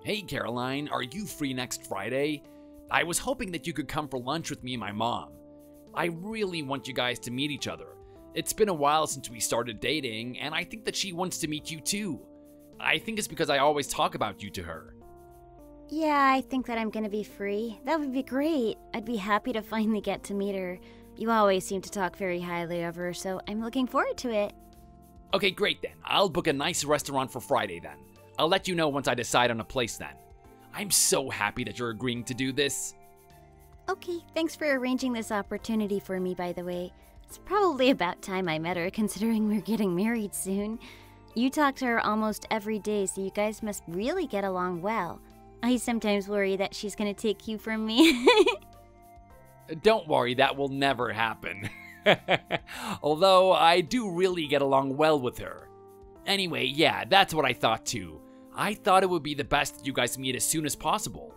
Hey Caroline, are you free next Friday? I was hoping that you could come for lunch with me and my mom. I really want you guys to meet each other. It's been a while since we started dating, and I think that she wants to meet you too. I think it's because I always talk about you to her. Yeah, I think that I'm gonna be free. That would be great. I'd be happy to finally get to meet her. You always seem to talk very highly of her, so I'm looking forward to it. Okay, great then. I'll book a nice restaurant for Friday then. I'll let you know once I decide on a place then. I'm so happy that you're agreeing to do this. Okay, thanks for arranging this opportunity for me, by the way. It's probably about time I met her, considering we're getting married soon. You talk to her almost every day, so you guys must really get along well. I sometimes worry that she's gonna take you from me. Don't worry, that will never happen. Although I do really get along well with her. Anyway, yeah, that's what I thought too. I thought it would be the best that you guys meet as soon as possible.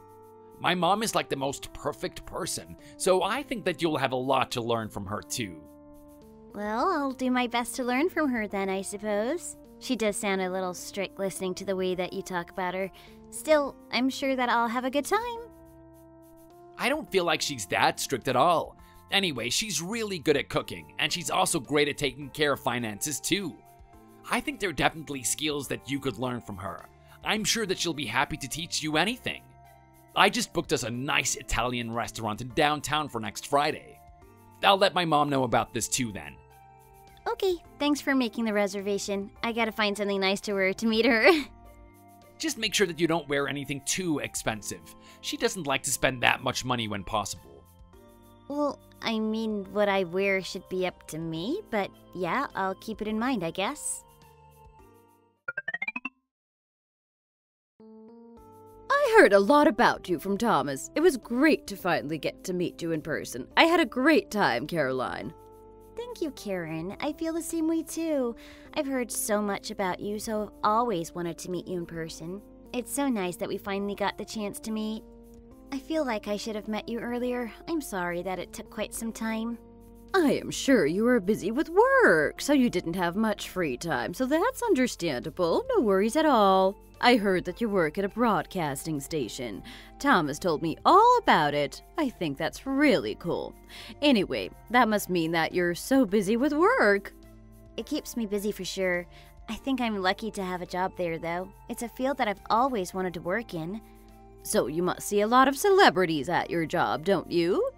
My mom is like the most perfect person, so I think that you'll have a lot to learn from her too. Well, I'll do my best to learn from her then, I suppose. She does sound a little strict listening to the way that you talk about her. Still, I'm sure that I'll have a good time. I don't feel like she's that strict at all. Anyway, she's really good at cooking, and she's also great at taking care of finances too. I think they're definitely skills that you could learn from her. I'm sure that she'll be happy to teach you anything. I just booked us a nice Italian restaurant in downtown for next Friday. I'll let my mom know about this too then. Okay, thanks for making the reservation. I gotta find something nice to wear to meet her. Just make sure that you don't wear anything too expensive. She doesn't like to spend that much money when possible. Well, I mean, what I wear should be up to me, but yeah, I'll keep it in mind, I guess. I heard a lot about you from Thomas. It was great to finally get to meet you in person. I had a great time, Caroline. Thank you, Karen. I feel the same way too. I've heard so much about you, so I've always wanted to meet you in person. It's so nice that we finally got the chance to meet. I feel like I should have met you earlier. I'm sorry that it took quite some time. I am sure you were busy with work, so you didn't have much free time, so that's understandable. No worries at all. I heard that you work at a broadcasting station. Thomas told me all about it. I think that's really cool. Anyway, that must mean that you're so busy with work. It keeps me busy for sure. I think I'm lucky to have a job there, though. It's a field that I've always wanted to work in. So you must see a lot of celebrities at your job, don't you?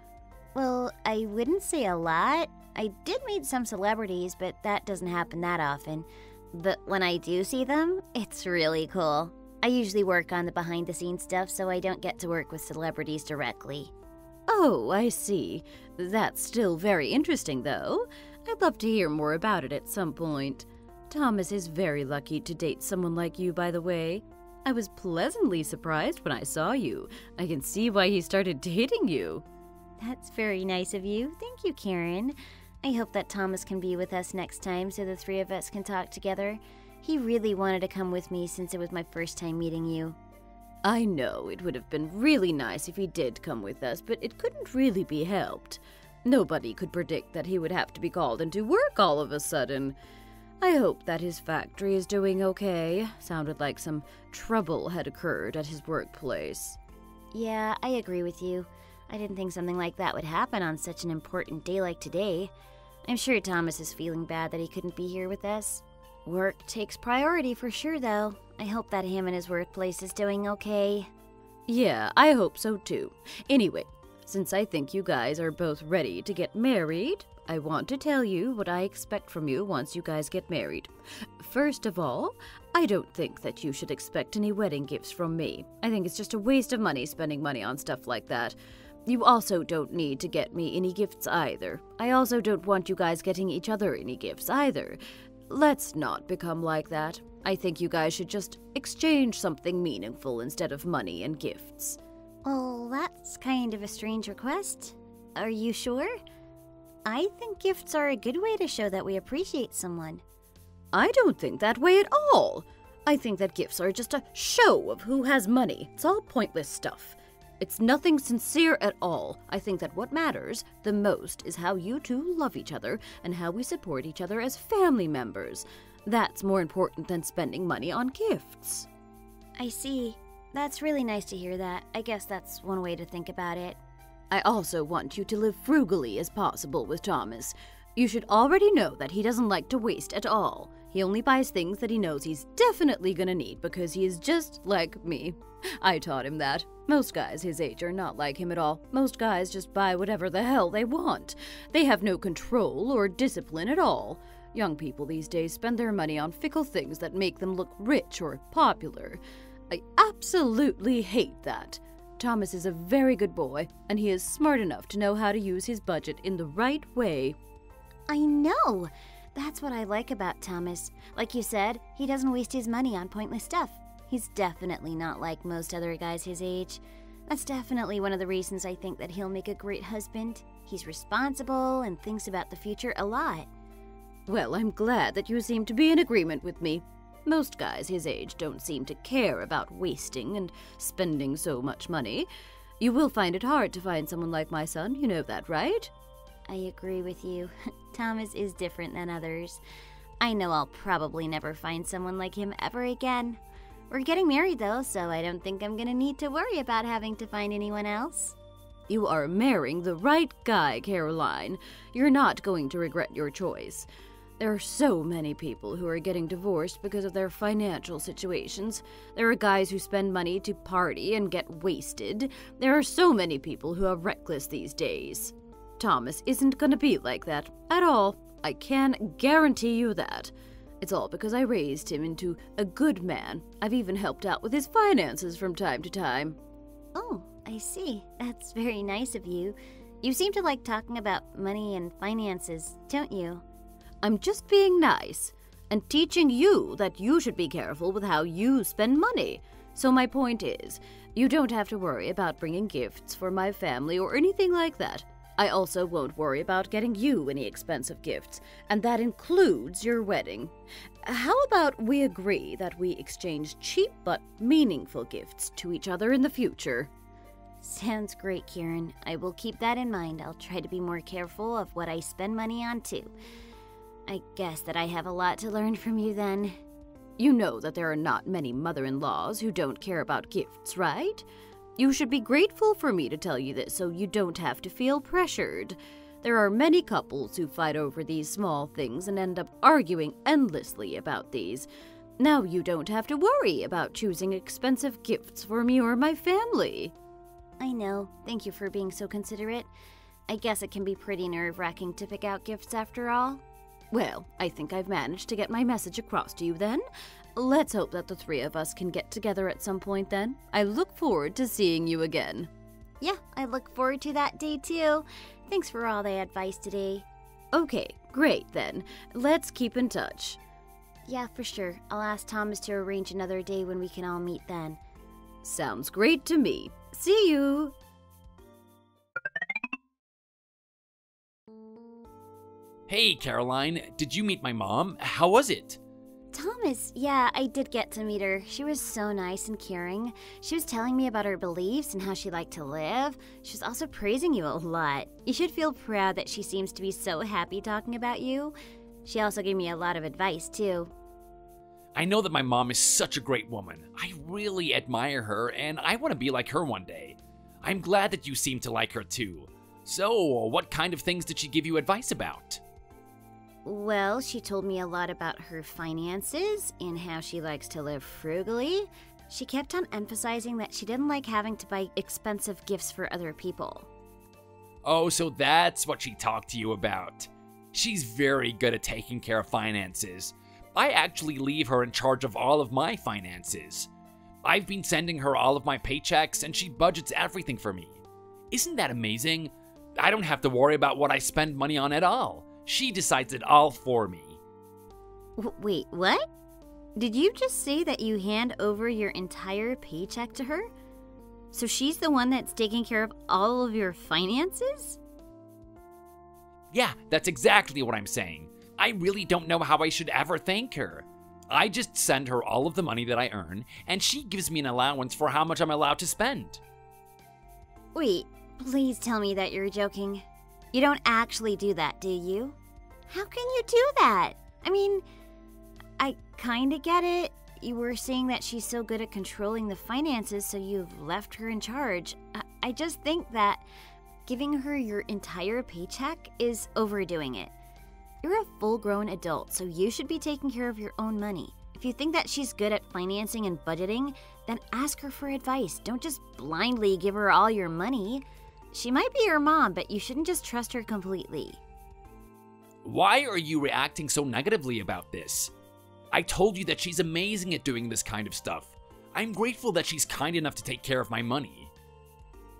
Well, I wouldn't say a lot. I did meet some celebrities, but that doesn't happen that often. But when I do see them, it's really cool. I usually work on the behind-the-scenes stuff, so I don't get to work with celebrities directly. Oh, I see. That's still very interesting, though. I'd love to hear more about it at some point. Thomas is very lucky to date someone like you, by the way. I was pleasantly surprised when I saw you. I can see why he started dating you. That's very nice of you. Thank you, Karen. I hope that Thomas can be with us next time so the three of us can talk together. He really wanted to come with me since it was my first time meeting you. I know it would have been really nice if he did come with us, but it couldn't really be helped. Nobody could predict that he would have to be called into work all of a sudden. I hope that his factory is doing okay. Sounded like some trouble had occurred at his workplace. Yeah, I agree with you. I didn't think something like that would happen on such an important day like today. I'm sure Thomas is feeling bad that he couldn't be here with us. Work takes priority for sure, though. I hope that him and his workplace is doing okay. Yeah, I hope so too. Anyway, since I think you guys are both ready to get married, I want to tell you what I expect from you once you guys get married. First of all, I don't think that you should expect any wedding gifts from me. I think it's just a waste of money spending money on stuff like that. You also don't need to get me any gifts either. I also don't want you guys getting each other any gifts either. Let's not become like that. I think you guys should just exchange something meaningful instead of money and gifts. Well, that's kind of a strange request. Are you sure? I think gifts are a good way to show that we appreciate someone. I don't think that way at all. I think that gifts are just a show of who has money. It's all pointless stuff. It's nothing sincere at all. I think that what matters the most is how you two love each other and how we support each other as family members. That's more important than spending money on gifts. I see. That's really nice to hear that. I guess that's one way to think about it. I also want you to live frugally as possible with Thomas. You should already know that he doesn't like to waste at all. He only buys things that he knows he's definitely gonna need because he is just like me. I taught him that. Most guys his age are not like him at all. Most guys just buy whatever the hell they want. They have no control or discipline at all. Young people these days spend their money on fickle things that make them look rich or popular. I absolutely hate that. Thomas is a very good boy, and he is smart enough to know how to use his budget in the right way. I know! That's what I like about Thomas. Like you said, he doesn't waste his money on pointless stuff. He's definitely not like most other guys his age. That's definitely one of the reasons I think that he'll make a great husband. He's responsible and thinks about the future a lot. Well, I'm glad that you seem to be in agreement with me. Most guys his age don't seem to care about wasting and spending so much money. You will find it hard to find someone like my son, you know that, right? I agree with you. Thomas is different than others. I know I'll probably never find someone like him ever again. We're getting married though, so I don't think I'm gonna need to worry about having to find anyone else. You are marrying the right guy, Caroline. You're not going to regret your choice. There are so many people who are getting divorced because of their financial situations. There are guys who spend money to party and get wasted. There are so many people who are reckless these days. Thomas isn't gonna be like that at all. I can guarantee you that. It's all because I raised him into a good man. I've even helped out with his finances from time to time. Oh, I see. That's very nice of you. You seem to like talking about money and finances, don't you? I'm just being nice and teaching you that you should be careful with how you spend money. So my point is, you don't have to worry about bringing gifts for my family or anything like that. I also won't worry about getting you any expensive gifts, and that includes your wedding. How about we agree that we exchange cheap but meaningful gifts to each other in the future? Sounds great, Kieran. I will keep that in mind. I'll try to be more careful of what I spend money on, too. I guess that I have a lot to learn from you, then. You know that there are not many mother-in-laws who don't care about gifts, right? You should be grateful for me to tell you this so you don't have to feel pressured. There are many couples who fight over these small things and end up arguing endlessly about these. Now you don't have to worry about choosing expensive gifts for me or my family. I know. Thank you for being so considerate. I guess it can be pretty nerve-wracking to pick out gifts after all. Well, I think I've managed to get my message across to you then. Let's hope that the three of us can get together at some point then. I look forward to seeing you again. Yeah, I look forward to that day too. Thanks for all the advice today. Okay, great then. Let's keep in touch. Yeah, for sure. I'll ask Thomas to arrange another day when we can all meet then. Sounds great to me. See you! Hey, Caroline, did you meet my mom? How was it? Thomas, yeah, I did get to meet her. She was so nice and caring. She was telling me about her beliefs and how she liked to live. She was also praising you a lot. You should feel proud that she seems to be so happy talking about you. She also gave me a lot of advice, too. I know that my mom is such a great woman. I really admire her, and I want to be like her one day. I'm glad that you seem to like her, too. So, what kind of things did she give you advice about? Well, she told me a lot about her finances and how she likes to live frugally. She kept on emphasizing that she didn't like having to buy expensive gifts for other people. Oh, so that's what she talked to you about. She's very good at taking care of finances. I actually leave her in charge of all of my finances. I've been sending her all of my paychecks and she budgets everything for me. Isn't that amazing? I don't have to worry about what I spend money on at all. She decides it all for me. Wait, what? Did you just say that you hand over your entire paycheck to her? So she's the one that's taking care of all of your finances? Yeah, that's exactly what I'm saying. I really don't know how I should ever thank her. I just send her all of the money that I earn, and she gives me an allowance for how much I'm allowed to spend. Wait, please tell me that you're joking. You don't actually do that, do you? How can you do that? I mean, I kinda get it. you were saying that she's so good at controlling the finances, so you've left her in charge. I just think that giving her your entire paycheck is overdoing it. You're a full-grown adult, so you should be taking care of your own money. If you think that she's good at financing and budgeting, then ask her for advice. Don't just blindly give her all your money. She might be your mom, but you shouldn't just trust her completely. Why are you reacting so negatively about this? I told you that she's amazing at doing this kind of stuff. I'm grateful that she's kind enough to take care of my money.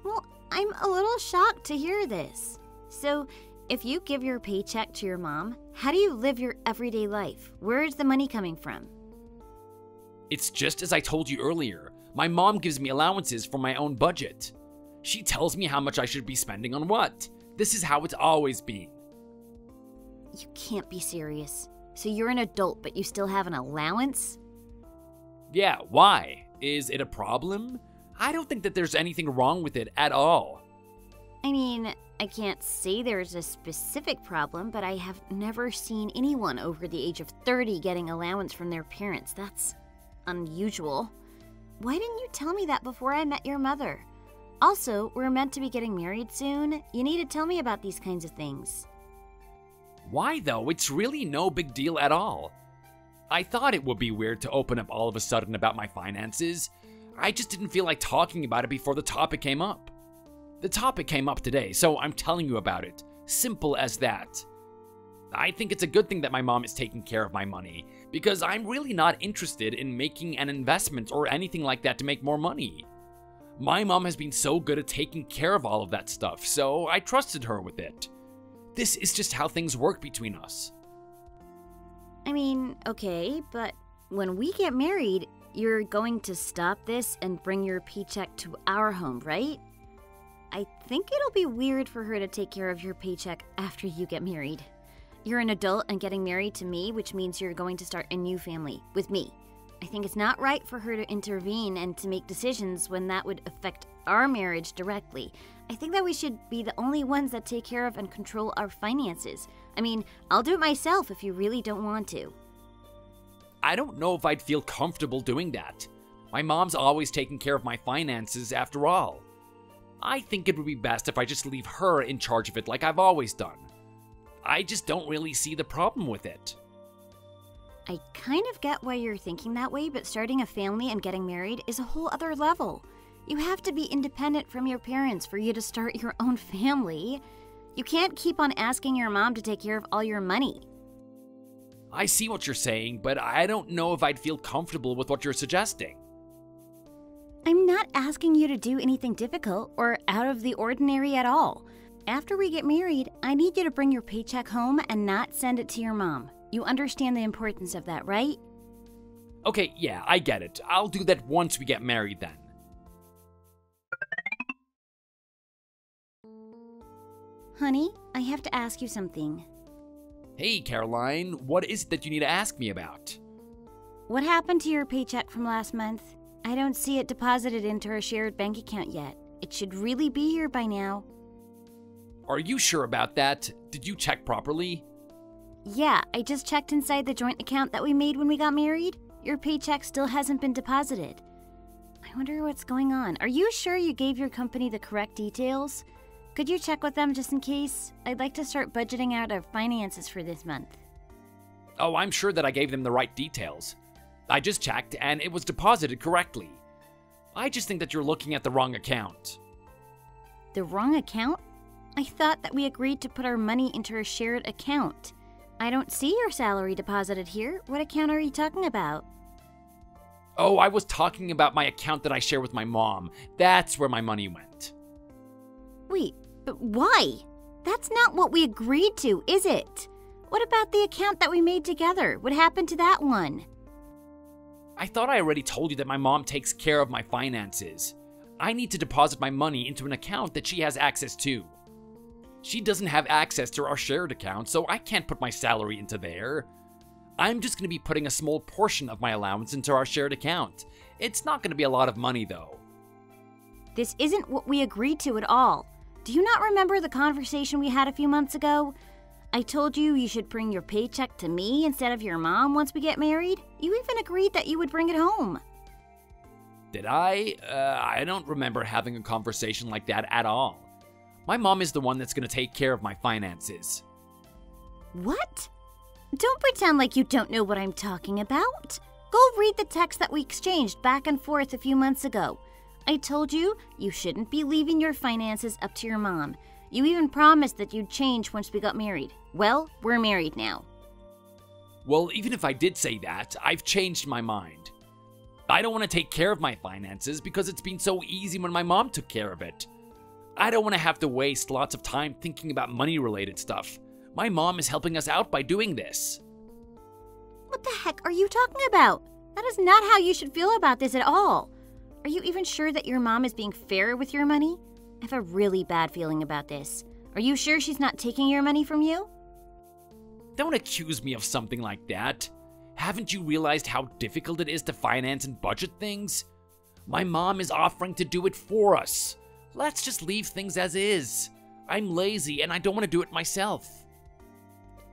Well, I'm a little shocked to hear this. So, if you give your paycheck to your mom, how do you live your everyday life? Where is the money coming from? It's just as I told you earlier. My mom gives me allowances for my own budget. She tells me how much I should be spending on what. This is how it's always been. You can't be serious. So you're an adult, but you still have an allowance? Yeah, why? Is it a problem? I don't think that there's anything wrong with it at all. I mean, I can't say there's a specific problem, but I have never seen anyone over the age of 30 getting allowance from their parents. That's unusual. Why didn't you tell me that before I met your mother? Also, we're meant to be getting married soon. You need to tell me about these kinds of things. Why though? It's really no big deal at all. I thought it would be weird to open up all of a sudden about my finances. I just didn't feel like talking about it before the topic came up. The topic came up today, so I'm telling you about it. Simple as that. I think it's a good thing that my mom is taking care of my money, because I'm really not interested in making an investment or anything like that to make more money. My mom has been so good at taking care of all of that stuff, so I trusted her with it. This is just how things work between us. I mean, okay, but when we get married, you're going to stop this and bring your paycheck to our home, right? I think it'll be weird for her to take care of your paycheck after you get married. You're an adult and getting married to me, which means you're going to start a new family with me. I think it's not right for her to intervene and to make decisions when that would affect our marriage directly. I think that we should be the only ones that take care of and control our finances. I mean, I'll do it myself if you really don't want to. I don't know if I'd feel comfortable doing that. My mom's always taken care of my finances after all. I think it would be best if I just leave her in charge of it like I've always done. I just don't really see the problem with it. I kind of get why you're thinking that way, but starting a family and getting married is a whole other level. You have to be independent from your parents for you to start your own family. You can't keep on asking your mom to take care of all your money. I see what you're saying, but I don't know if I'd feel comfortable with what you're suggesting. I'm not asking you to do anything difficult or out of the ordinary at all. After we get married, I need you to bring your paycheck home and not send it to your mom. You understand the importance of that, right? Okay, yeah, I get it. I'll do that once we get married then. Honey, I have to ask you something. Hey, Caroline, what is it that you need to ask me about? What happened to your paycheck from last month? I don't see it deposited into our shared bank account yet. It should really be here by now. Are you sure about that? Did you check properly? Yeah, I just checked inside the joint account that we made when we got married. Your paycheck still hasn't been deposited. I wonder what's going on. Are you sure you gave your company the correct details? Could you check with them just in case? I'd like to start budgeting out our finances for this month. Oh, I'm sure that I gave them the right details. I just checked and it was deposited correctly. I just think that you're looking at the wrong account. The wrong account? I thought that we agreed to put our money into a shared account. I don't see your salary deposited here. What account are you talking about? Oh, I was talking about my account that I share with my mom. That's where my money went. Wait, but why? That's not what we agreed to, is it? What about the account that we made together? What happened to that one? I thought I already told you that my mom takes care of my finances. I need to deposit my money into an account that she has access to. She doesn't have access to our shared account, so I can't put my salary into there. I'm just going to be putting a small portion of my allowance into our shared account. It's not going to be a lot of money, though. This isn't what we agreed to at all. Do you not remember the conversation we had a few months ago? I told you you should bring your paycheck to me instead of your mom once we get married. You even agreed that you would bring it home. Did I? I don't remember having a conversation like that at all. My mom is the one that's going to take care of my finances. What? Don't pretend like you don't know what I'm talking about. Go read the text that we exchanged back and forth a few months ago. I told you you shouldn't be leaving your finances up to your mom. You even promised that you'd change once we got married. Well, we're married now. Well, even if I did say that, I've changed my mind. I don't want to take care of my finances because it's been so easy when my mom took care of it. I don't want to have to waste lots of time thinking about money-related stuff. My mom is helping us out by doing this. What the heck are you talking about? That is not how you should feel about this at all. Are you even sure that your mom is being fair with your money? I have a really bad feeling about this. Are you sure she's not taking your money from you? Don't accuse me of something like that. Haven't you realized how difficult it is to finance and budget things? My mom is offering to do it for us. Let's just leave things as is. I'm lazy and I don't want to do it myself.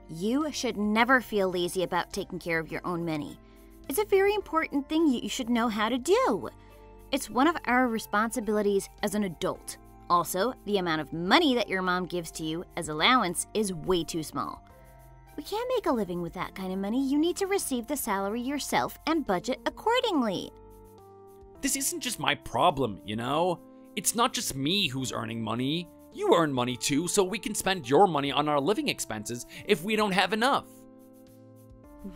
You should never feel lazy about taking care of your own money. It's a very important thing you should know how to do. It's one of our responsibilities as an adult. Also, the amount of money that your mom gives to you as allowance is way too small. We can't make a living with that kind of money. You need to receive the salary yourself and budget accordingly. This isn't just my problem, you know? It's not just me who's earning money. You earn money too, so we can spend your money on our living expenses if we don't have enough.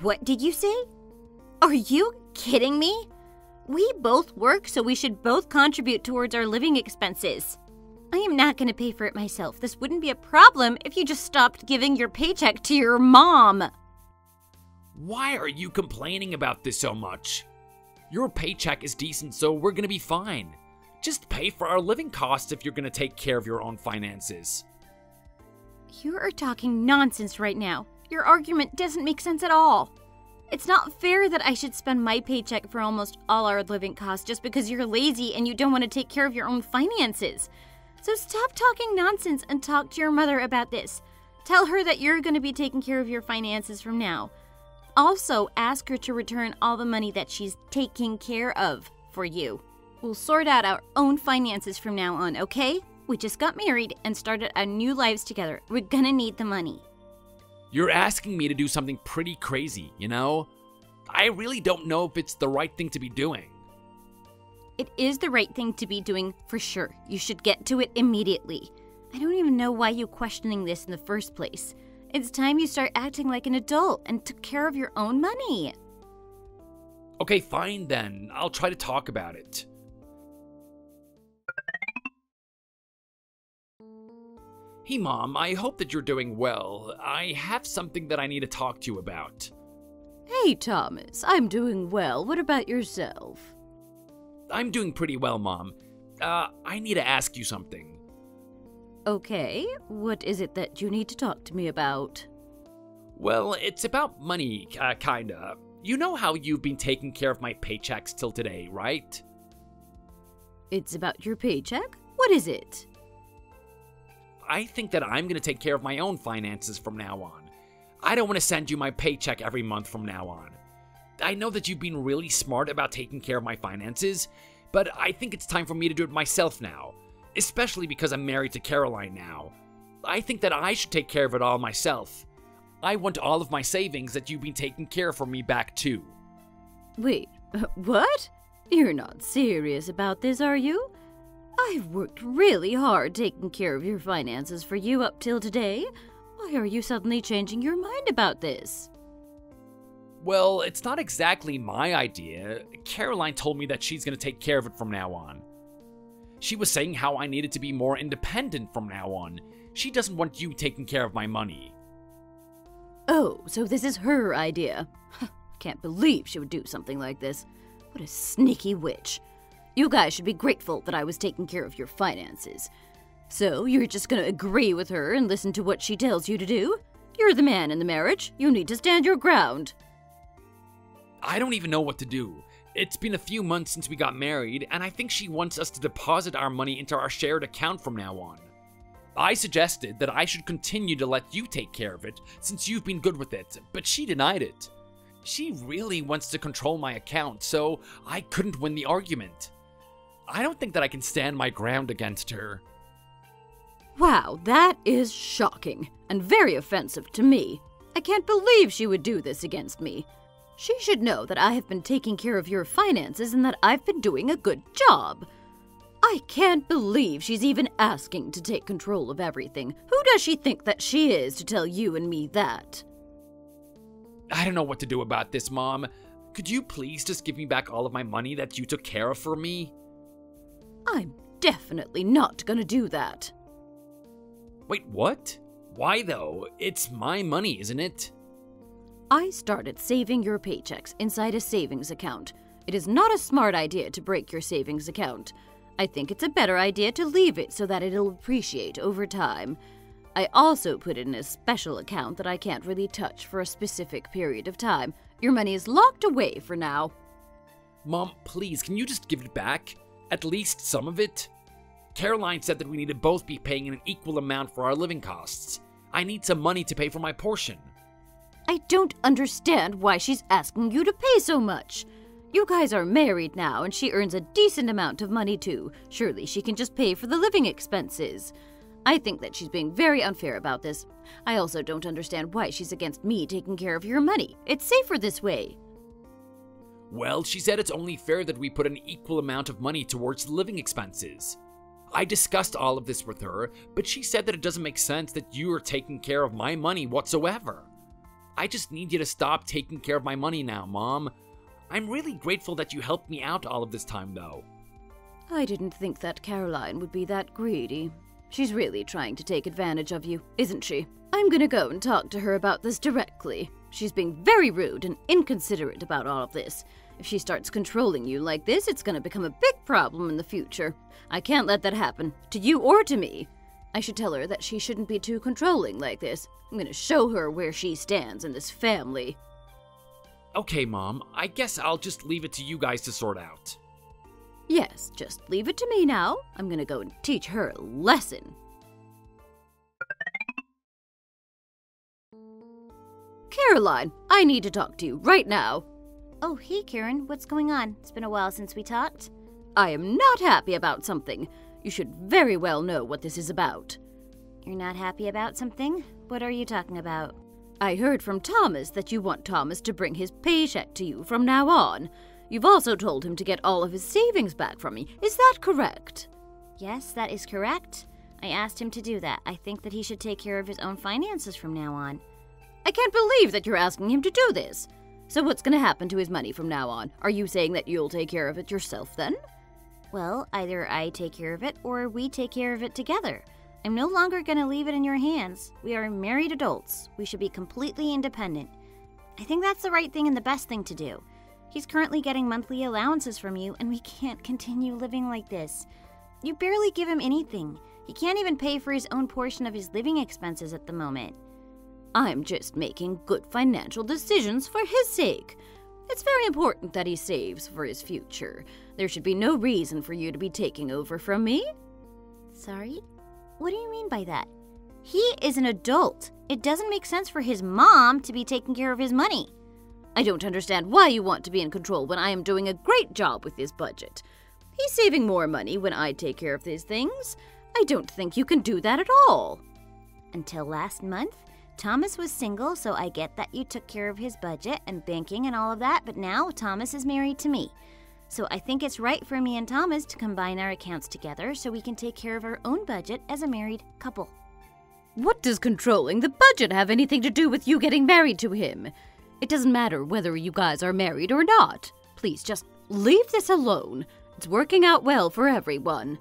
What did you say? Are you kidding me? We both work, so we should both contribute towards our living expenses. I am not going to pay for it myself. This wouldn't be a problem if you just stopped giving your paycheck to your mom. Why are you complaining about this so much? Your paycheck is decent, so we're going to be fine. Just pay for our living costs if you're going to take care of your own finances. You are talking nonsense right now. Your argument doesn't make sense at all. It's not fair that I should spend my paycheck for almost all our living costs just because you're lazy and you don't want to take care of your own finances. So stop talking nonsense and talk to your mother about this. Tell her that you're going to be taking care of your finances from now. Also, ask her to return all the money that she's taking care of for you. We'll sort out our own finances from now on, okay? We just got married and started our new lives together. We're gonna need the money. You're asking me to do something pretty crazy, you know? I really don't know if it's the right thing to be doing. It is the right thing to be doing for sure. You should get to it immediately. I don't even know why you're questioning this in the first place. It's time you start acting like an adult and took care of your own money. Okay, fine then. I'll try to talk about it. Hey Mom, I hope that you're doing well. I have something that I need to talk to you about. Hey, Thomas, I'm doing well. What about yourself? I'm doing pretty well, Mom. I need to ask you something. Okay, what is it that you need to talk to me about? Well, it's about money, kinda. You know how you've been taking care of my paychecks till today, right? It's about your paycheck? What is it? I think that I'm gonna take care of my own finances from now on. I don't want to send you my paycheck every month from now on. I know that you've been really smart about taking care of my finances, but I think it's time for me to do it myself now, especially because I'm married to Caroline now. I think that I should take care of it all myself. I want all of my savings that you've been taking care of for me back too. Wait, what? You're not serious about this, are you? I've worked really hard taking care of your finances for you up till today. Why are you suddenly changing your mind about this? Well, it's not exactly my idea. Caroline told me that she's going to take care of it from now on. She was saying how I needed to be more independent from now on. She doesn't want you taking care of my money. Oh, so this is her idea. Can't believe she would do something like this. What a sneaky witch. You guys should be grateful that I was taking care of your finances. So, you're just gonna agree with her and listen to what she tells you to do? You're the man in the marriage. You need to stand your ground. I don't even know what to do. It's been a few months since we got married, and I think she wants us to deposit our money into our shared account from now on. I suggested that I should continue to let you take care of it since you've been good with it, but she denied it. She really wants to control my account, so I couldn't win the argument. I don't think that I can stand my ground against her. Wow, that is shocking and very offensive to me. I can't believe she would do this against me. She should know that I have been taking care of your finances and that I've been doing a good job. I can't believe she's even asking to take control of everything. Who does she think that she is to tell you and me that? I don't know what to do about this, Mom. Could you please just give me back all of my money that you took care of for me? I'm definitely not gonna do that. Wait, what? Why though? It's my money, isn't it? I started saving your paychecks inside a savings account. It is not a smart idea to break your savings account. I think it's a better idea to leave it so that it'll appreciate over time. I also put it in a special account that I can't really touch for a specific period of time. Your money is locked away for now. Mom, please, can you just give it back? At least some of it? Caroline said that we need to both be paying an equal amount for our living costs. I need some money to pay for my portion. I don't understand why she's asking you to pay so much. You guys are married now, and she earns a decent amount of money too. Surely she can just pay for the living expenses. I think that she's being very unfair about this. I also don't understand why she's against me taking care of your money. It's safer this way. Well, she said it's only fair that we put an equal amount of money towards living expenses. I discussed all of this with her, but she said that it doesn't make sense that you are taking care of my money whatsoever. I just need you to stop taking care of my money now, Mom. I'm really grateful that you helped me out all of this time, though. I didn't think that Caroline would be that greedy. She's really trying to take advantage of you, isn't she? I'm gonna go and talk to her about this directly. She's being very rude and inconsiderate about all of this. If she starts controlling you like this, it's gonna become a big problem in the future. I can't let that happen, to you or to me. I should tell her that she shouldn't be too controlling like this. I'm gonna show her where she stands in this family. Okay, Mom, I guess I'll just leave it to you guys to sort out. Yes, just leave it to me now. I'm gonna go and teach her a lesson. Caroline, I need to talk to you right now. Oh, hey, Karen. What's going on? It's been a while since we talked. I am not happy about something. You should very well know what this is about. You're not happy about something? What are you talking about? I heard from Thomas that you want Thomas to bring his paycheck to you from now on. You've also told him to get all of his savings back from me. Is that correct? Yes, that is correct. I asked him to do that. I think that he should take care of his own finances from now on. I can't believe that you're asking him to do this. So what's going to happen to his money from now on? Are you saying that you'll take care of it yourself then? Well, either I take care of it or we take care of it together. I'm no longer going to leave it in your hands. We are married adults. We should be completely independent. I think that's the right thing and the best thing to do. He's currently getting monthly allowances from you, and we can't continue living like this. You barely give him anything. He can't even pay for his own portion of his living expenses at the moment. I'm just making good financial decisions for his sake. It's very important that he saves for his future. There should be no reason for you to be taking over from me. Sorry? What do you mean by that? He is an adult. It doesn't make sense for his mom to be taking care of his money. I don't understand why you want to be in control when I am doing a great job with his budget. He's saving more money when I take care of these things. I don't think you can do that at all. Until last month, Thomas was single, so I get that you took care of his budget and banking and all of that, but now Thomas is married to me. So I think it's right for me and Thomas to combine our accounts together so we can take care of our own budget as a married couple. What does controlling the budget have anything to do with you getting married to him? It doesn't matter whether you guys are married or not. Please just leave this alone. It's working out well for everyone.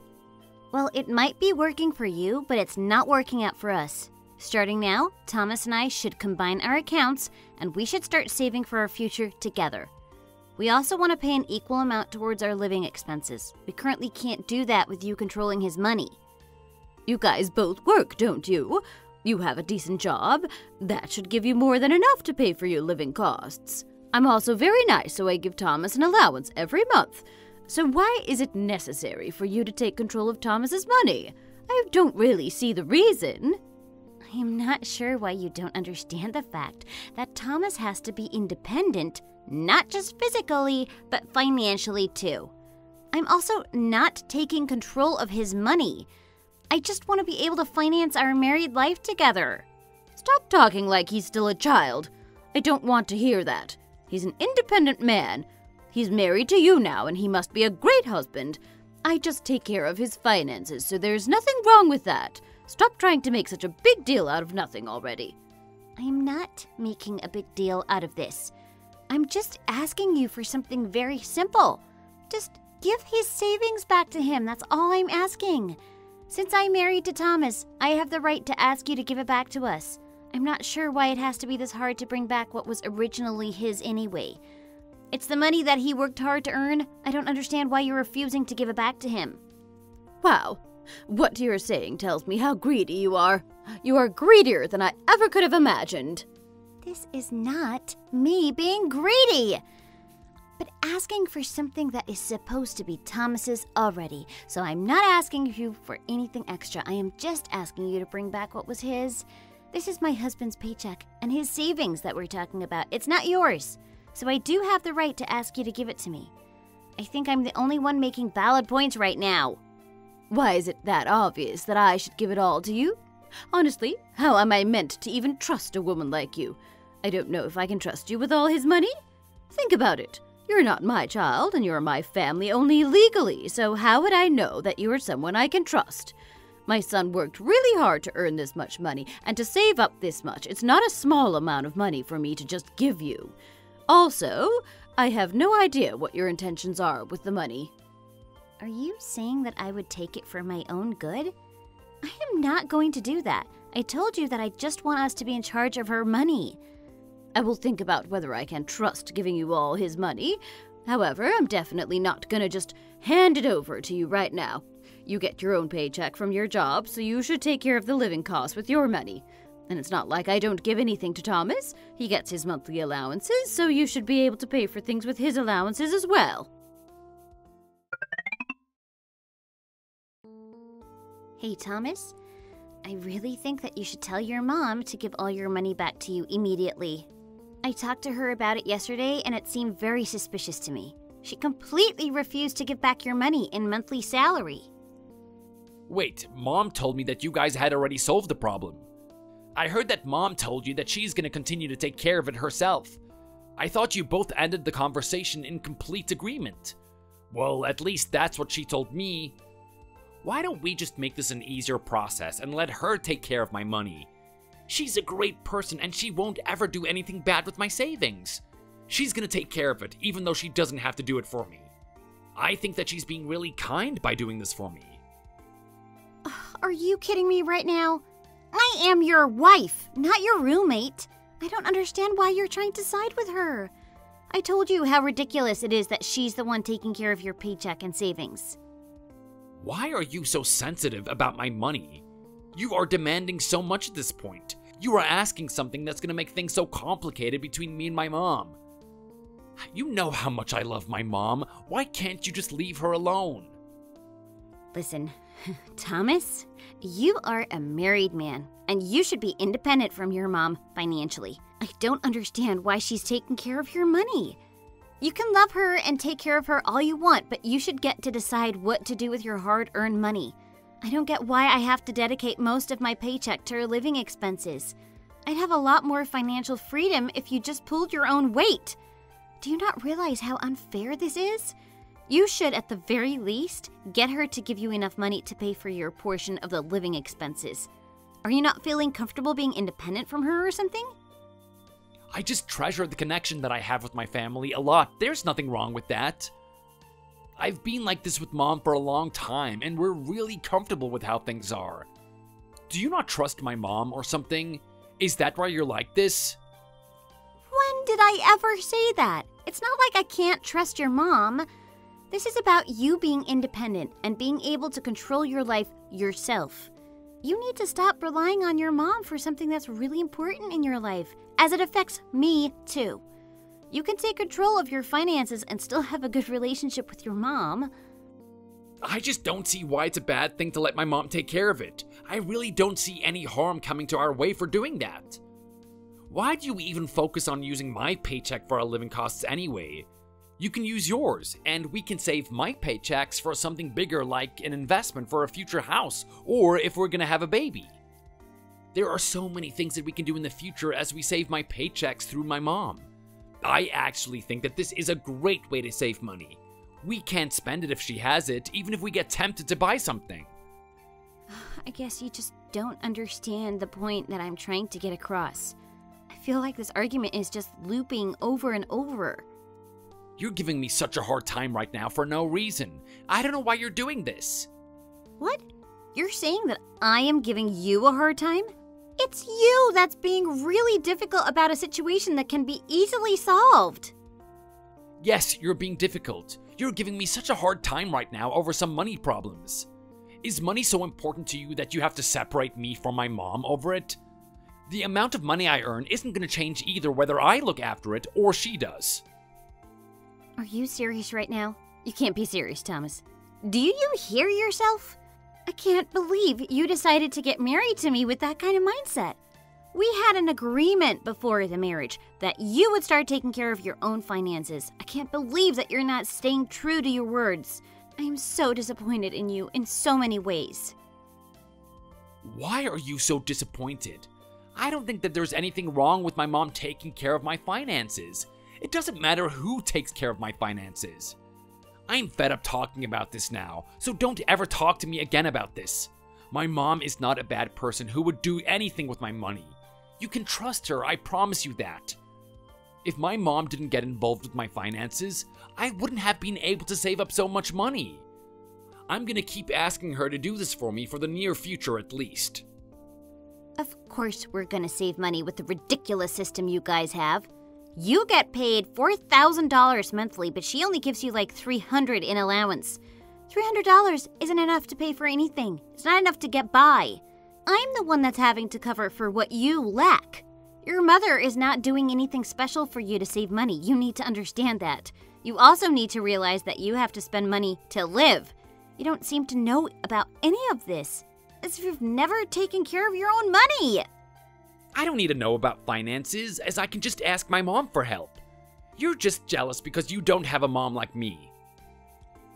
Well, it might be working for you, but it's not working out for us. Starting now, Thomas and I should combine our accounts, and we should start saving for our future together. We also want to pay an equal amount towards our living expenses. We currently can't do that with you controlling his money. You guys both work, don't you? You have a decent job. That should give you more than enough to pay for your living costs. I'm also very nice, so I give Thomas an allowance every month. So why is it necessary for you to take control of Thomas's money? I don't really see the reason. I am not sure why you don't understand the fact that Thomas has to be independent, not just physically, but financially too. I'm also not taking control of his money. I just want to be able to finance our married life together. Stop talking like he's still a child. I don't want to hear that. He's an independent man. He's married to you now, and he must be a great husband. I just take care of his finances, so there's nothing wrong with that. Stop trying to make such a big deal out of nothing already. I am not making a big deal out of this. I'm just asking you for something very simple. Just give his savings back to him. That's all I'm asking. Since I'm married to Thomas, I have the right to ask you to give it back to us. I'm not sure why it has to be this hard to bring back what was originally his anyway. It's the money that he worked hard to earn. I don't understand why you're refusing to give it back to him. Wow. What you're saying tells me how greedy you are. You are greedier than I ever could have imagined. This is not me being greedy, but asking for something that is supposed to be Thomas's already. So I'm not asking you for anything extra. I am just asking you to bring back what was his. This is my husband's paycheck and his savings that we're talking about. It's not yours. So I do have the right to ask you to give it to me. I think I'm the only one making valid points right now. Why is it that obvious that I should give it all to you? Honestly, how am I meant to even trust a woman like you? I don't know if I can trust you with all his money. Think about it. You're not my child, and you're my family only legally, so how would I know that you are someone I can trust? My son worked really hard to earn this much money, and to save up this much. It's not a small amount of money for me to just give you. Also, I have no idea what your intentions are with the money. Are you saying that I would take it for my own good? I am not going to do that. I told you that I just want us to be in charge of her money. I will think about whether I can trust giving you all his money. However, I'm definitely not gonna just hand it over to you right now. You get your own paycheck from your job, so you should take care of the living costs with your money. And it's not like I don't give anything to Thomas. He gets his monthly allowances, so you should be able to pay for things with his allowances as well. Hey, Thomas, I really think that you should tell your mom to give all your money back to you immediately. I talked to her about it yesterday, and it seemed very suspicious to me. She completely refused to give back your money in monthly salary. Wait, Mom told me that you guys had already solved the problem. I heard that Mom told you that she's gonna continue to take care of it herself. I thought you both ended the conversation in complete agreement. Well, at least that's what she told me. Why don't we just make this an easier process and let her take care of my money? She's a great person and she won't ever do anything bad with my savings. She's gonna take care of it even though she doesn't have to do it for me. I think that she's being really kind by doing this for me. Are you kidding me right now? I am your wife, not your roommate. I don't understand why you're trying to side with her. I told you how ridiculous it is that she's the one taking care of your paycheck and savings. Why are you so sensitive about my money? You are demanding so much at this point. You are asking something that's gonna make things so complicated between me and my mom. You know how much I love my mom. Why can't you just leave her alone? Listen, Thomas, you are a married man, and you should be independent from your mom financially. I don't understand why she's taking care of your money. You can love her and take care of her all you want, but you should get to decide what to do with your hard-earned money. I don't get why I have to dedicate most of my paycheck to her living expenses. I'd have a lot more financial freedom if you just pulled your own weight. Do you not realize how unfair this is? You should, at the very least, get her to give you enough money to pay for your portion of the living expenses. Are you not feeling comfortable being independent from her or something? I just treasure the connection that I have with my family a lot. There's nothing wrong with that. I've been like this with Mom for a long time, and we're really comfortable with how things are. Do you not trust my mom or something? Is that why you're like this? When did I ever say that? It's not like I can't trust your mom. This is about you being independent and being able to control your life yourself. You need to stop relying on your mom for something that's really important in your life, as it affects me too. You can take control of your finances and still have a good relationship with your mom. I just don't see why it's a bad thing to let my mom take care of it. I really don't see any harm coming to our way for doing that. Why do you even focus on using my paycheck for our living costs anyway? You can use yours, and we can save my paychecks for something bigger like an investment for a future house, or if we're gonna have a baby. There are so many things that we can do in the future as we save my paychecks through my mom. I actually think that this is a great way to save money. We can't spend it if she has it, even if we get tempted to buy something. I guess you just don't understand the point that I'm trying to get across. I feel like this argument is just looping over and over. You're giving me such a hard time right now for no reason. I don't know why you're doing this. What? You're saying that I am giving you a hard time? It's you that's being really difficult about a situation that can be easily solved. Yes, you're being difficult. You're giving me such a hard time right now over some money problems. Is money so important to you that you have to separate me from my mom over it? The amount of money I earn isn't going to change either whether I look after it or she does. Are you serious right now? You can't be serious, Thomas. Do you hear yourself? I can't believe you decided to get married to me with that kind of mindset. We had an agreement before the marriage that you would start taking care of your own finances. I can't believe that you're not staying true to your words. I am so disappointed in you in so many ways. Why are you so disappointed? I don't think that there's anything wrong with my mom taking care of my finances. It doesn't matter who takes care of my finances. I'm fed up talking about this now, so don't ever talk to me again about this. My mom is not a bad person who would do anything with my money. You can trust her, I promise you that. If my mom didn't get involved with my finances, I wouldn't have been able to save up so much money. I'm gonna keep asking her to do this for me for the near future at least. Of course we're gonna save money with the ridiculous system you guys have. You get paid $4,000 monthly, but she only gives you like $300 in allowance. $300 isn't enough to pay for anything. It's not enough to get by. I'm the one that's having to cover for what you lack. Your mother is not doing anything special for you to save money. You need to understand that. You also need to realize that you have to spend money to live. You don't seem to know about any of this. As if you've never taken care of your own money. I don't need to know about finances, as I can just ask my mom for help. You're just jealous because you don't have a mom like me.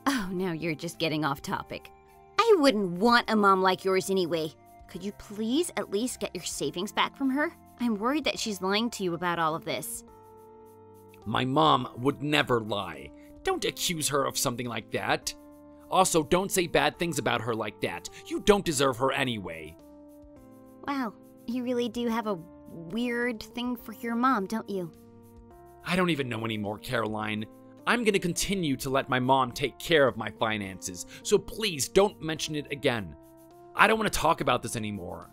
Oh, now you're just getting off topic. I wouldn't want a mom like yours anyway. Could you please at least get your savings back from her? I'm worried that she's lying to you about all of this. My mom would never lie. Don't accuse her of something like that. Also, don't say bad things about her like that. You don't deserve her anyway. Wow, you really do have a weird thing for your mom, don't you? I don't even know anymore, Caroline. I'm gonna continue to let my mom take care of my finances, so please don't mention it again. I don't want to talk about this anymore.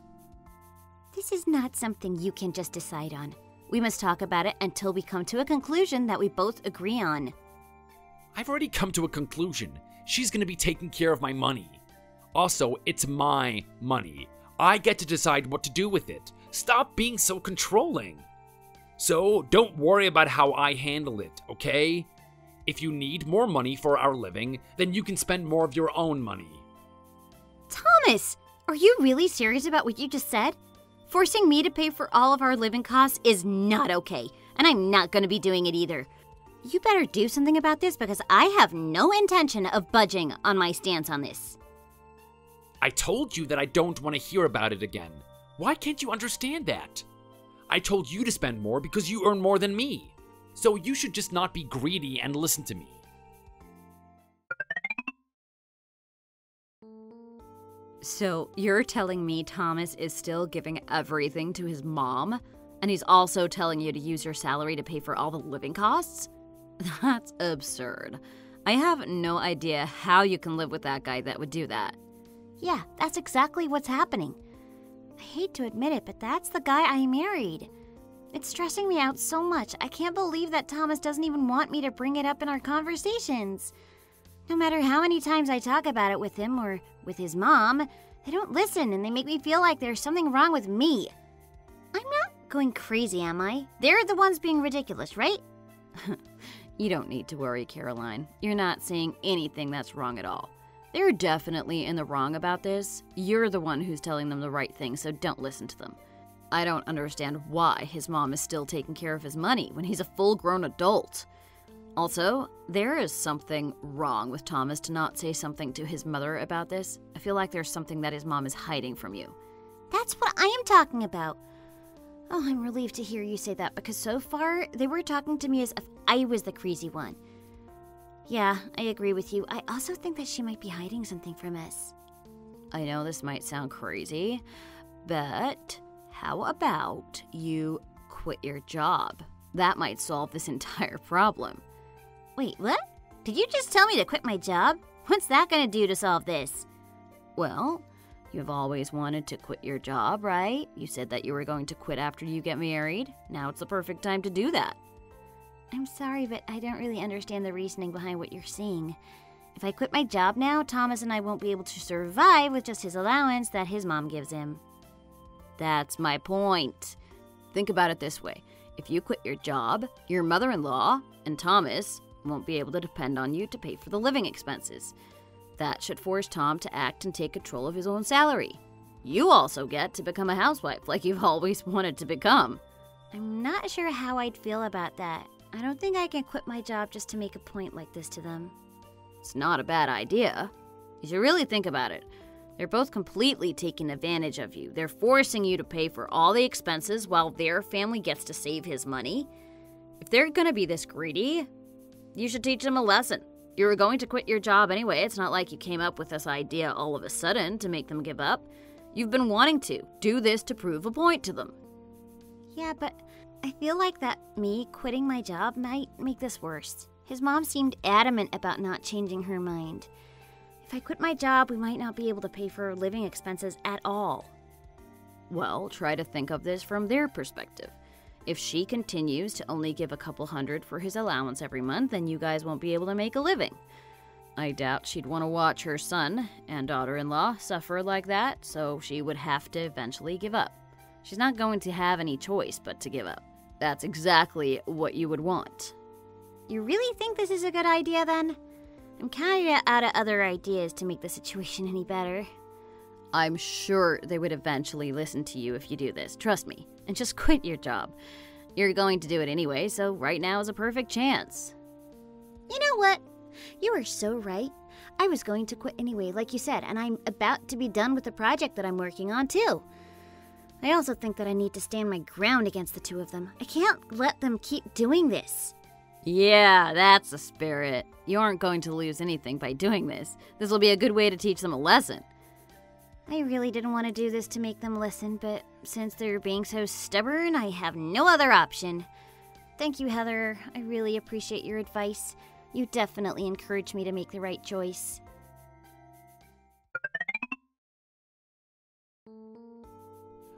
This is not something you can just decide on. We must talk about it until we come to a conclusion that we both agree on. I've already come to a conclusion. She's gonna be taking care of my money. Also, it's my money. I get to decide what to do with it. Stop being so controlling. So, don't worry about how I handle it, okay? If you need more money for our living, then you can spend more of your own money. Thomas, are you really serious about what you just said? Forcing me to pay for all of our living costs is not okay, and I'm not going to be doing it either. You better do something about this because I have no intention of budging on my stance on this. I told you that I don't want to hear about it again. Why can't you understand that? I told you to spend more because you earn more than me. So you should just not be greedy and listen to me. So you're telling me Thomas is still giving everything to his mom? And he's also telling you to use your salary to pay for all the living costs? That's absurd. I have no idea how you can live with that guy that would do that. Yeah, that's exactly what's happening. I hate to admit it, but that's the guy I married. It's stressing me out so much. I can't believe that Thomas doesn't even want me to bring it up in our conversations. No matter how many times I talk about it with him or with his mom, they don't listen and they make me feel like there's something wrong with me. I'm not going crazy, am I? They're the ones being ridiculous, right? You don't need to worry, Caroline. You're not saying anything that's wrong at all. They're definitely in the wrong about this. You're the one who's telling them the right thing, so don't listen to them. I don't understand why his mom is still taking care of his money when he's a full-grown adult. Also, there is something wrong with Thomas to not say something to his mother about this. I feel like there's something that his mom is hiding from you. That's what I am talking about. Oh, I'm relieved to hear you say that, because so far, they were talking to me as if I was the crazy one. Yeah, I agree with you. I also think that she might be hiding something from us. I know this might sound crazy, but how about you quit your job? That might solve this entire problem. Wait, what? Did you just tell me to quit my job? What's that gonna do to solve this? Well, you've always wanted to quit your job, right? You said that you were going to quit after you get married. Now it's the perfect time to do that. I'm sorry, but I don't really understand the reasoning behind what you're saying. If I quit my job now, Thomas and I won't be able to survive with just his allowance that his mom gives him. That's my point. Think about it this way. If you quit your job, your mother-in-law and Thomas won't be able to depend on you to pay for the living expenses. That should force Tom to act and take control of his own salary. You also get to become a housewife like you've always wanted to become. I'm not sure how I'd feel about that. I don't think I can quit my job just to make a point like this to them. It's not a bad idea. You should really think about it. They're both completely taking advantage of you. They're forcing you to pay for all the expenses while their family gets to save his money. If they're gonna be this greedy, you should teach them a lesson. You were going to quit your job anyway. It's not like you came up with this idea all of a sudden to make them give up. You've been wanting to do this to prove a point to them. Yeah, but I feel like that me quitting my job might make this worse. His mom seemed adamant about not changing her mind. If I quit my job, we might not be able to pay for living expenses at all. Well, try to think of this from their perspective. If she continues to only give a couple hundred for his allowance every month, then you guys won't be able to make a living. I doubt she'd want to watch her son and daughter-in-law suffer like that, so she would have to eventually give up. She's not going to have any choice but to give up. That's exactly what you would want. You really think this is a good idea, then? I'm kinda out of other ideas to make the situation any better. I'm sure they would eventually listen to you if you do this, trust me, and just quit your job. You're going to do it anyway, so right now is a perfect chance. You know what? You are so right. I was going to quit anyway, like you said, and I'm about to be done with the project that I'm working on, too. I also think that I need to stand my ground against the two of them. I can't let them keep doing this. Yeah, that's the spirit. You aren't going to lose anything by doing this. This will be a good way to teach them a lesson. I really didn't want to do this to make them listen, but since they're being so stubborn, I have no other option. Thank you, Heather. I really appreciate your advice. You definitely encouraged me to make the right choice.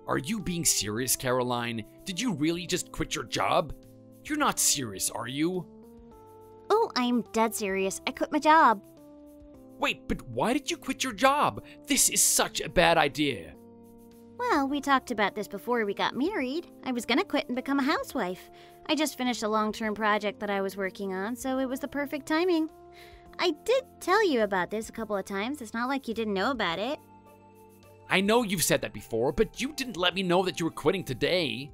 Are you being serious, Caroline? Did you really just quit your job? You're not serious, are you? Oh, I'm dead serious. I quit my job. Wait, but why did you quit your job? This is such a bad idea. Well, we talked about this before we got married. I was gonna quit and become a housewife. I just finished a long-term project that I was working on, so it was the perfect timing. I did tell you about this a couple of times. It's not like you didn't know about it. I know you've said that before, but you didn't let me know that you were quitting today.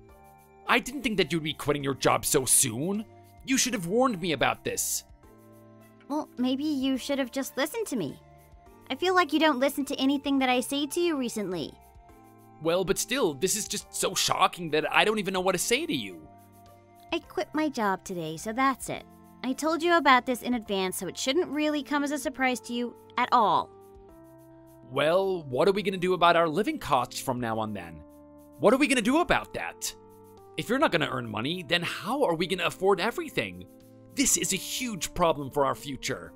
I didn't think that you'd be quitting your job so soon. You should have warned me about this. Well, maybe you should have just listened to me. I feel like you don't listen to anything that I say to you recently. Well, but still, this is just so shocking that I don't even know what to say to you. I quit my job today, so that's it. I told you about this in advance, so it shouldn't really come as a surprise to you at all. Well, what are we going to do about our living costs from now on then? What are we going to do about that? If you're not going to earn money, then how are we going to afford everything? This is a huge problem for our future.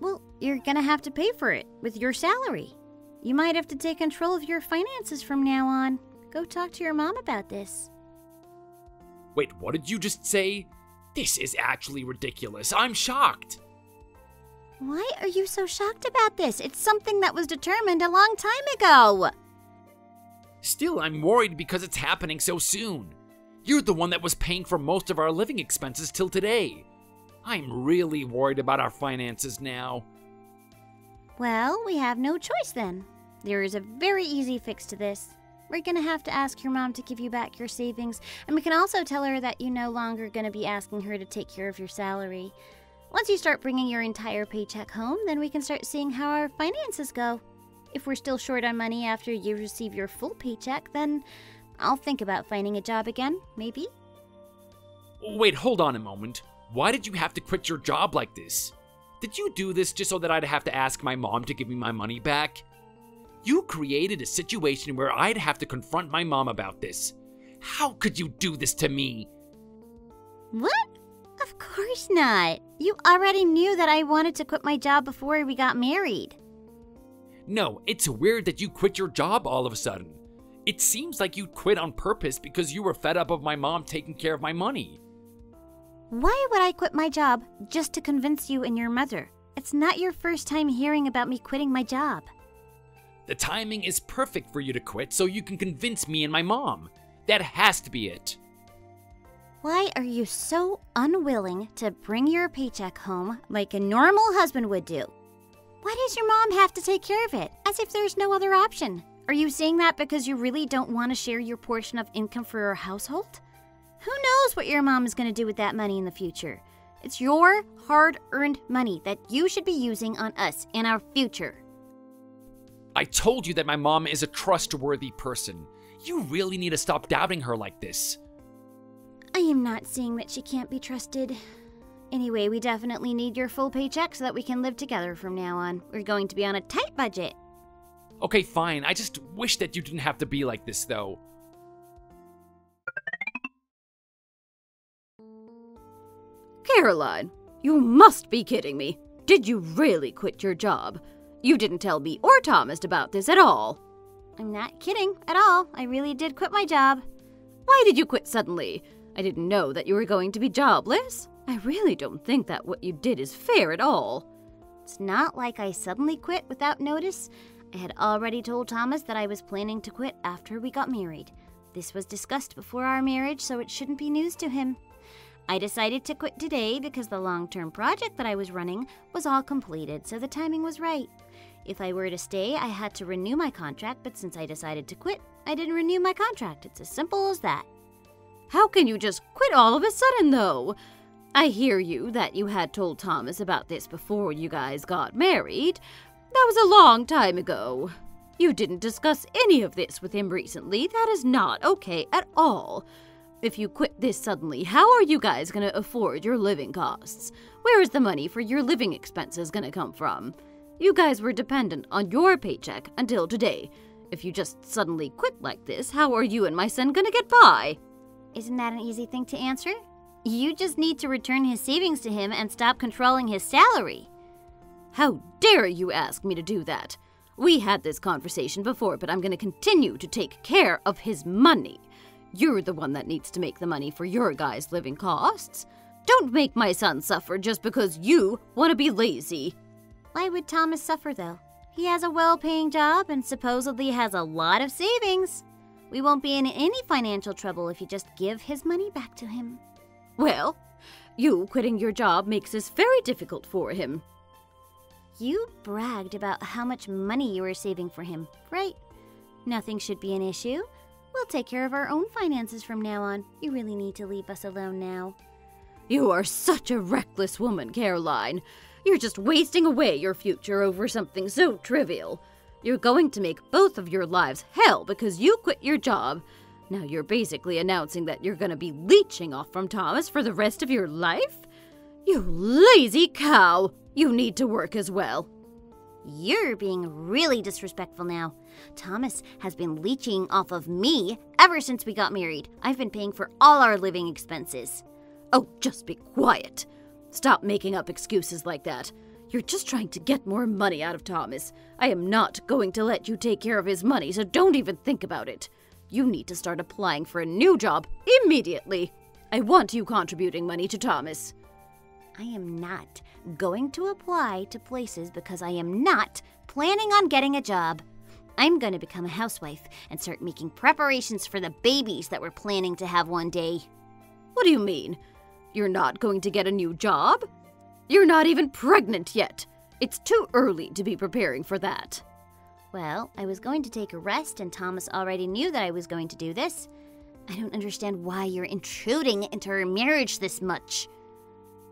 Well, you're gonna have to pay for it with your salary. You might have to take control of your finances from now on. Go talk to your mom about this. Wait, what did you just say? This is actually ridiculous. I'm shocked. Why are you so shocked about this? It's something that was determined a long time ago. Still, I'm worried because it's happening so soon. You're the one that was paying for most of our living expenses till today. I'm really worried about our finances now. Well, we have no choice then. There is a very easy fix to this. We're gonna have to ask your mom to give you back your savings, and we can also tell her that you're no longer gonna be asking her to take care of your salary. Once you start bringing your entire paycheck home, then we can start seeing how our finances go. If we're still short on money after you receive your full paycheck, then I'll think about finding a job again, maybe. Wait, hold on a moment. Why did you have to quit your job like this? Did you do this just so that I'd have to ask my mom to give me my money back? You created a situation where I'd have to confront my mom about this. How could you do this to me? What? Of course not. You already knew that I wanted to quit my job before we got married. No, it's weird that you quit your job all of a sudden. It seems like you quit on purpose because you were fed up of my mom taking care of my money. Why would I quit my job just to convince you and your mother? It's not your first time hearing about me quitting my job. The timing is perfect for you to quit so you can convince me and my mom. That has to be it. Why are you so unwilling to bring your paycheck home like a normal husband would do? Why does your mom have to take care of it, as if there's no other option? Are you saying that because you really don't want to share your portion of income for your household? Who knows what your mom is going to do with that money in the future? It's your hard-earned money that you should be using on us in our future. I told you that my mom is a trustworthy person. You really need to stop doubting her like this. I am not saying that she can't be trusted. Anyway, we definitely need your full paycheck so that we can live together from now on. We're going to be on a tight budget. Okay, fine. I just wish that you didn't have to be like this, though. Caroline, you must be kidding me. Did you really quit your job? You didn't tell me or Thomas about this at all. I'm not kidding at all. I really did quit my job. Why did you quit suddenly? I didn't know that you were going to be jobless. I really don't think that what you did is fair at all. It's not like I suddenly quit without notice. I had already told Thomas that I was planning to quit after we got married. This was discussed before our marriage, so it shouldn't be news to him. I decided to quit today because the long-term project that I was running was all completed, so the timing was right. If I were to stay, I had to renew my contract, but since I decided to quit, I didn't renew my contract. It's as simple as that. How can you just quit all of a sudden, though? I hear you that you had told Thomas about this before you guys got married. That was a long time ago. You didn't discuss any of this with him recently. That is not okay at all. If you quit this suddenly, how are you guys going to afford your living costs? Where is the money for your living expenses going to come from? You guys were dependent on your paycheck until today. If you just suddenly quit like this, how are you and my son going to get by? Isn't that an easy thing to answer? You just need to return his savings to him and stop controlling his salary. How dare you ask me to do that? We had this conversation before, but I'm going to continue to take care of his money. You're the one that needs to make the money for your guys' living costs. Don't make my son suffer just because you want to be lazy. Why would Thomas suffer, though? He has a well-paying job and supposedly has a lot of savings. We won't be in any financial trouble if you just give his money back to him. Well, you quitting your job makes this very difficult for him. You bragged about how much money you were saving for him, right? Nothing should be an issue. We'll take care of our own finances from now on. You really need to leave us alone now. You are such a reckless woman, Caroline. You're just wasting away your future over something so trivial. You're going to make both of your lives hell because you quit your job. Now you're basically announcing that you're going to be leeching off from Thomas for the rest of your life? You lazy cow! You need to work as well. You're being really disrespectful now. Thomas has been leeching off of me ever since we got married. I've been paying for all our living expenses. Oh, just be quiet. Stop making up excuses like that. You're just trying to get more money out of Thomas. I am not going to let you take care of his money, so don't even think about it. You need to start applying for a new job immediately. I want you contributing money to Thomas. I am not going to apply to places because I am not planning on getting a job. I'm going to become a housewife and start making preparations for the babies that we're planning to have one day. What do you mean? You're not going to get a new job? You're not even pregnant yet. It's too early to be preparing for that. Well, I was going to take a rest, and Thomas already knew that I was going to do this. I don't understand why you're intruding into our marriage this much.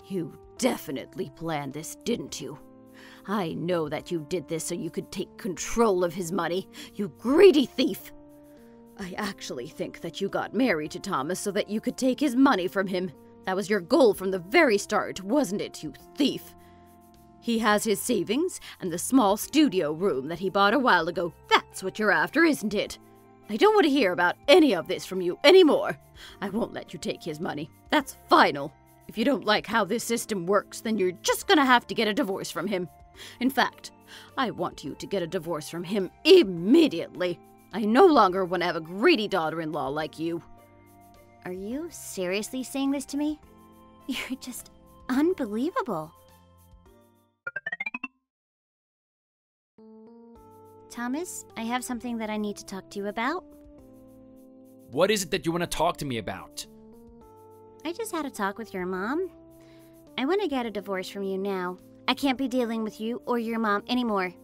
You definitely planned this, didn't you? I know that you did this so you could take control of his money, you greedy thief. I actually think that you got married to Thomas so that you could take his money from him. That was your goal from the very start, wasn't it, you thief? He has his savings and the small studio room that he bought a while ago. That's what you're after, isn't it? I don't want to hear about any of this from you anymore. I won't let you take his money. That's final. If you don't like how this system works, then you're just gonna have to get a divorce from him. In fact, I want you to get a divorce from him immediately. I no longer want to have a greedy daughter-in-law like you. Are you seriously saying this to me? You're just unbelievable. Thomas, I have something that I need to talk to you about. What is it that you want to talk to me about? I just had a talk with your mom. I want to get a divorce from you now. I can't be dealing with you or your mom anymore.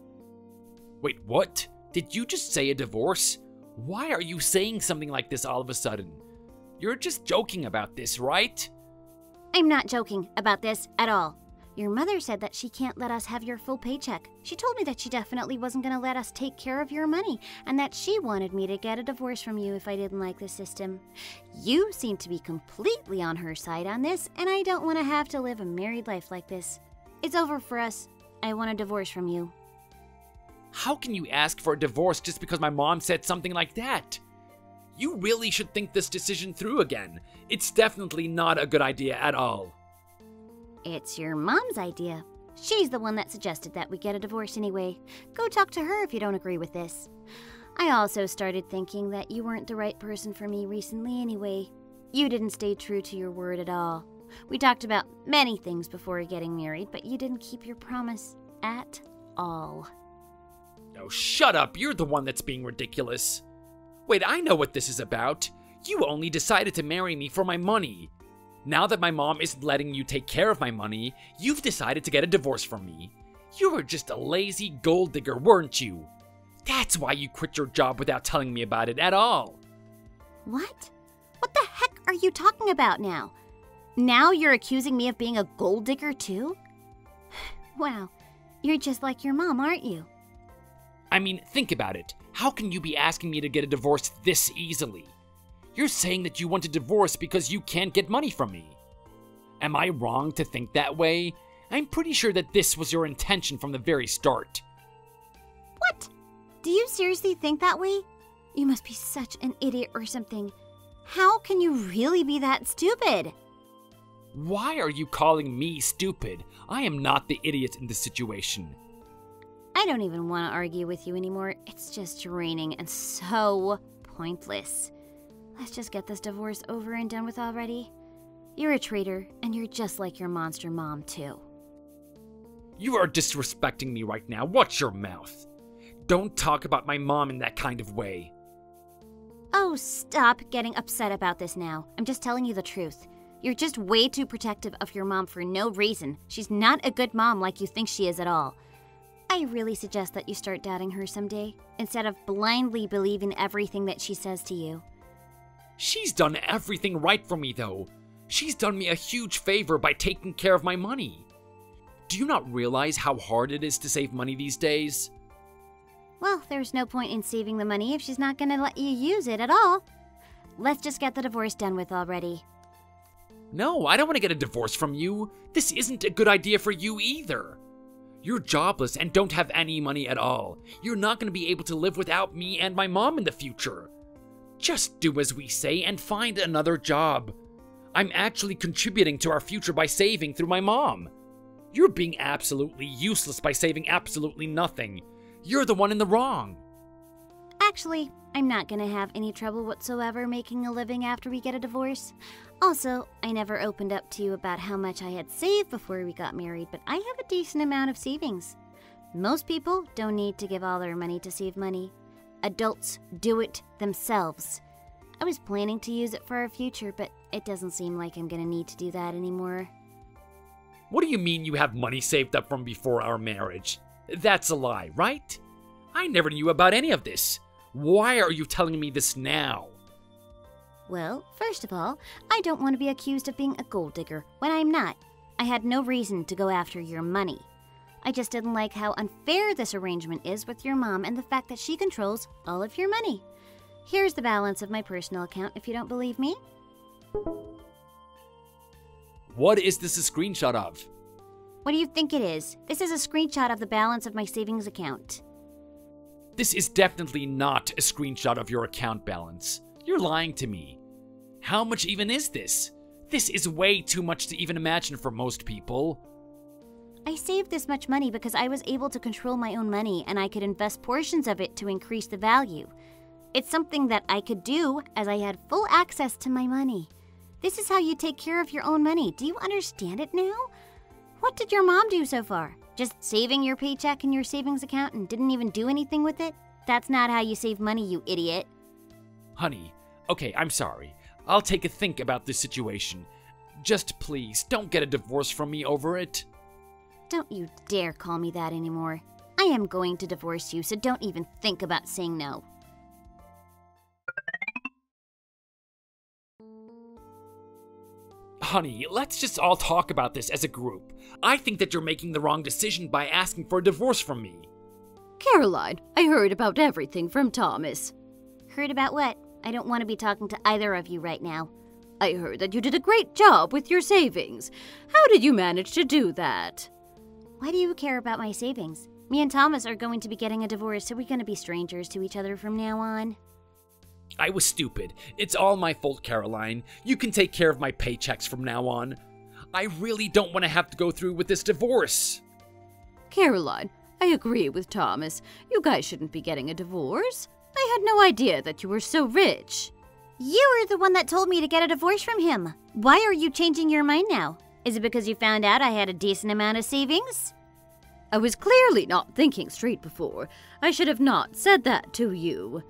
Wait, what? Did you just say a divorce? Why are you saying something like this all of a sudden? You're just joking about this, right? I'm not joking about this at all. Your mother said that she can't let us have your full paycheck. She told me that she definitely wasn't going to let us take care of your money, and that she wanted me to get a divorce from you if I didn't like the system. You seem to be completely on her side on this, and I don't want to have to live a married life like this. It's over for us. I want a divorce from you. How can you ask for a divorce just because my mom said something like that? You really should think this decision through again. It's definitely not a good idea at all. It's your mom's idea. She's the one that suggested that we get a divorce anyway. Go talk to her if you don't agree with this. I also started thinking that you weren't the right person for me recently anyway. You didn't stay true to your word at all. We talked about many things before getting married, but you didn't keep your promise at all. Oh, shut up. You're the one that's being ridiculous. Wait, I know what this is about. You only decided to marry me for my money. Now that my mom isn't letting you take care of my money, you've decided to get a divorce from me. You were just a lazy gold digger, weren't you? That's why you quit your job without telling me about it at all. What? What the heck are you talking about now? Now you're accusing me of being a gold digger too? Wow, you're just like your mom, aren't you? I mean, think about it. How can you be asking me to get a divorce this easily? You're saying that you want a divorce because you can't get money from me. Am I wrong to think that way? I'm pretty sure that this was your intention from the very start. What? Do you seriously think that way? You must be such an idiot or something. How can you really be that stupid? Why are you calling me stupid? I am not the idiot in this situation. I don't even want to argue with you anymore. It's just draining and so pointless. Let's just get this divorce over and done with already. You're a traitor, and you're just like your monster mom, too. You are disrespecting me right now. Watch your mouth. Don't talk about my mom in that kind of way. Oh, stop getting upset about this now. I'm just telling you the truth. You're just way too protective of your mom for no reason. She's not a good mom like you think she is at all. I really suggest that you start doubting her someday, instead of blindly believing everything that she says to you. She's done everything right for me, though. She's done me a huge favor by taking care of my money. Do you not realize how hard it is to save money these days? Well, there's no point in saving the money if she's not going to let you use it at all. Let's just get the divorce done with already. No, I don't want to get a divorce from you. This isn't a good idea for you either. You're jobless and don't have any money at all. You're not going to be able to live without me and my mom in the future. Just do as we say and find another job. I'm actually contributing to our future by saving through my mom. You're being absolutely useless by saving absolutely nothing. You're the one in the wrong. Actually, I'm not gonna have any trouble whatsoever making a living after we get a divorce. Also, I never opened up to you about how much I had saved before we got married, but I have a decent amount of savings. Most people don't need to give all their money to save money. Adults do it themselves. I was planning to use it for our future, but it doesn't seem like I'm gonna need to do that anymore. What do you mean you have money saved up from before our marriage? That's a lie, right? I never knew about any of this. Why are you telling me this now? Well, first of all, I don't want to be accused of being a gold digger when I'm not. I had no reason to go after your money. I just didn't like how unfair this arrangement is with your mom and the fact that she controls all of your money. Here's the balance of my personal account if you don't believe me. What is this a screenshot of? What do you think it is? This is a screenshot of the balance of my savings account. This is definitely not a screenshot of your account balance. You're lying to me. How much even is this? This is way too much to even imagine for most people. I saved this much money because I was able to control my own money and I could invest portions of it to increase the value. It's something that I could do as I had full access to my money. This is how you take care of your own money. Do you understand it now? What did your mom do so far? Just saving your paycheck in your savings account and didn't even do anything with it? That's not how you save money, you idiot. Honey, okay, I'm sorry. I'll take a think about this situation. Just please, don't get a divorce from me over it. Don't you dare call me that anymore. I am going to divorce you, so don't even think about saying no. Honey, let's just all talk about this as a group. I think that you're making the wrong decision by asking for a divorce from me. Caroline, I heard about everything from Thomas. Heard about what? I don't want to be talking to either of you right now. I heard that you did a great job with your savings. How did you manage to do that? Why do you care about my savings? Me and Thomas are going to be getting a divorce, so we're going to be strangers to each other from now on. I was stupid. It's all my fault, Caroline. You can take care of my paychecks from now on. I really don't want to have to go through with this divorce. Caroline, I agree with Thomas. You guys shouldn't be getting a divorce. I had no idea that you were so rich. You were the one that told me to get a divorce from him. Why are you changing your mind now? Is it because you found out I had a decent amount of savings? I was clearly not thinking straight before. I should have not said that to you.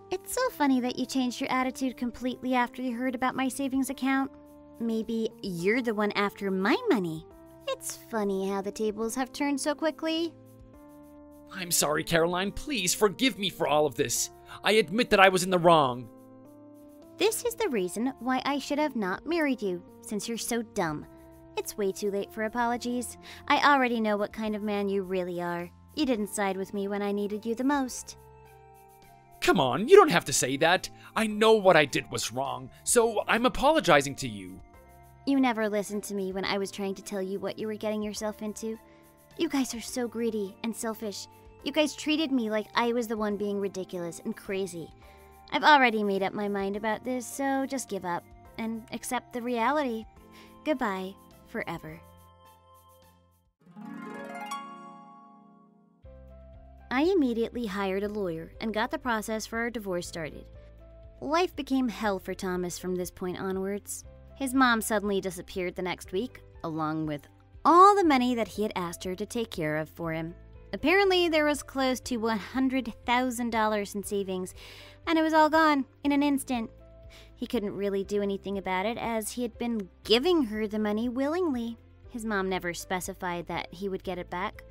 It's so funny that you changed your attitude completely after you heard about my savings account. Maybe you're the one after my money. It's funny how the tables have turned so quickly. I'm sorry, Caroline. Please forgive me for all of this. I admit that I was in the wrong. This is the reason why I should have not married you, since you're so dumb. It's way too late for apologies. I already know what kind of man you really are. You didn't side with me when I needed you the most. Come on, you don't have to say that. I know what I did was wrong, so I'm apologizing to you. You never listened to me when I was trying to tell you what you were getting yourself into. You guys are so greedy and selfish. You guys treated me like I was the one being ridiculous and crazy. I've already made up my mind about this, so just give up and accept the reality. Goodbye, forever. I immediately hired a lawyer and got the process for our divorce started. Life became hell for Thomas from this point onwards. His mom suddenly disappeared the next week, along with all the money that he had asked her to take care of for him. Apparently, there was close to $100,000 in savings, and it was all gone in an instant. He couldn't really do anything about it, as he had been giving her the money willingly. His mom never specified that he would get it back.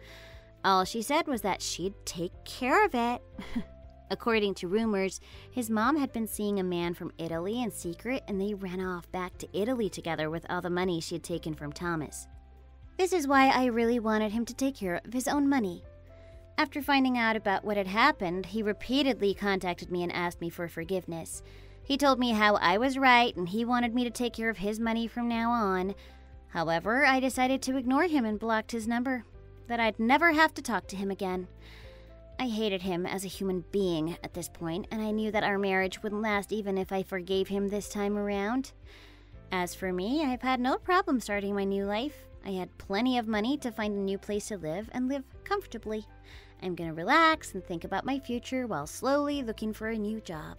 All she said was that she'd take care of it. According to rumors, his mom had been seeing a man from Italy in secret, and they ran off back to Italy together with all the money she had taken from Thomas. This is why I really wanted him to take care of his own money. After finding out about what had happened, he repeatedly contacted me and asked me for forgiveness. He told me how I was right and he wanted me to take care of his money from now on. However, I decided to ignore him and blocked his number, that I'd never have to talk to him again. I hated him as a human being at this point, and I knew that our marriage wouldn't last even if I forgave him this time around. As for me, I've had no problem starting my new life. I had plenty of money to find a new place to live and live comfortably. I'm gonna relax and think about my future while slowly looking for a new job.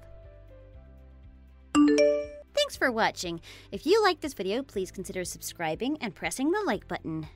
Thanks for watching. If you liked this video, please consider subscribing and pressing the like button.